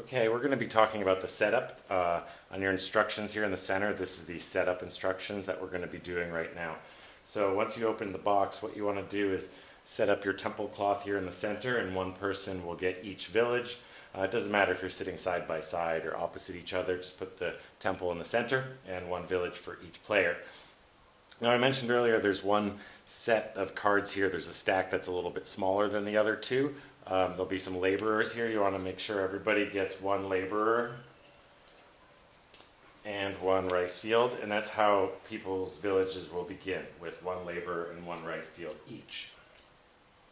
Okay, we're going to be talking about the setup on your instructions here in the center. This is the setup instructions that we're going to be doing right now. So once you open the box, what you want to do is set up your temple cloth here in the center, and one person will get each village. It doesn't matter if you're sitting side by side or opposite each other, just put the temple in the center and one village for each player. Now I mentioned earlier there's one set of cards here. There's a stack that's a little bit smaller than the other two. There'll be some laborers here. You want to make sure everybody gets one laborer and one rice field, and that's how people's villages will begin, with one laborer and one rice field each.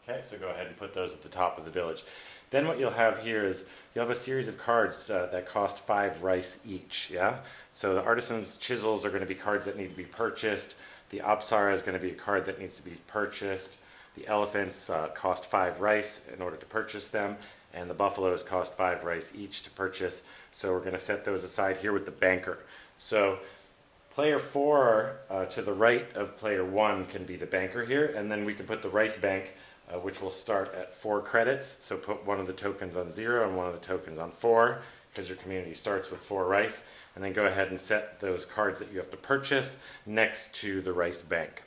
Okay, so go ahead and put those at the top of the village. Then what you'll have here is you'll have a series of cards that cost 5 rice each. Yeah. So the artisan's chisels are going to be cards that need to be purchased. The apsara is going to be a card that needs to be purchased. The elephants cost 5 rice in order to purchase them, and the buffaloes cost 5 rice each to purchase. So we're going to set those aside here with the banker. So player 4 to the right of player 1 can be the banker here, and then we can put the rice bank, which will start at 4 credits. So put one of the tokens on 0 and one of the tokens on 4, because your community starts with 4 rice, and then go ahead and set those cards that you have to purchase next to the rice bank.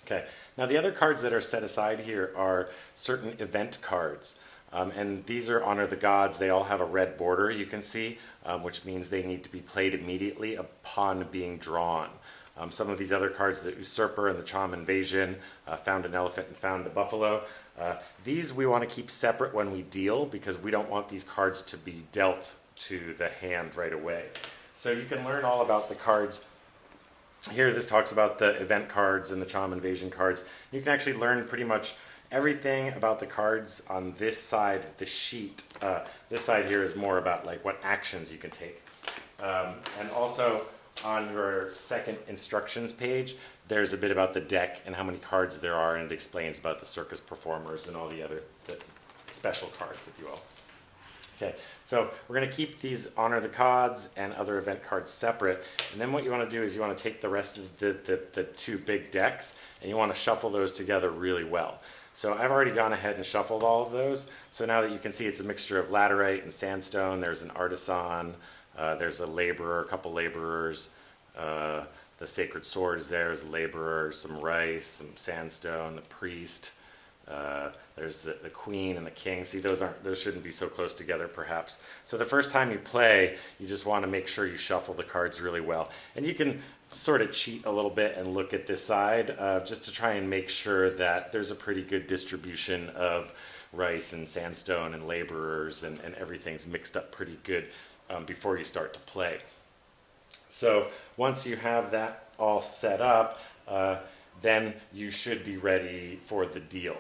Okay, now the other cards that are set aside here are certain event cards, and these are honor the gods. They all have a red border, you can see, which means they need to be played immediately upon being drawn. Some of these other cards, the usurper and the Cham invasion, found an elephant and found a buffalo. These we want to keep separate when we deal, because we don't want these cards to be dealt to the hand right away. So you can learn all about the cards. Here this talks about the event cards and the Cham invasion cards. You can actually learn pretty much everything about the cards on this side of the sheet. This side here is more about like what actions you can take. And also on your second instructions page, there's a bit about the deck and how many cards there are, and it explains about the circus performers and all the other special cards, if you will. Okay, so we're going to keep these honor the gods and other event cards separate, and then what you want to do is you want to take the rest of the 2 big decks and you want to shuffle those together really well. So I've already gone ahead and shuffled all of those, so now that you can see it's a mixture of laterite and sandstone. There's an artisan, there's a laborer, a couple laborers, the sacred sword is there as a laborer, some rice, some sandstone, the priest. There's the queen and the king. See, those shouldn't be so close together, perhaps. So the first time you play, you just want to make sure you shuffle the cards really well. And you can sort of cheat a little bit and look at this side just to try and make sure that there's a pretty good distribution of rice and sandstone and laborers, and everything's mixed up pretty good before you start to play. So once you have that all set up, then you should be ready for the deal.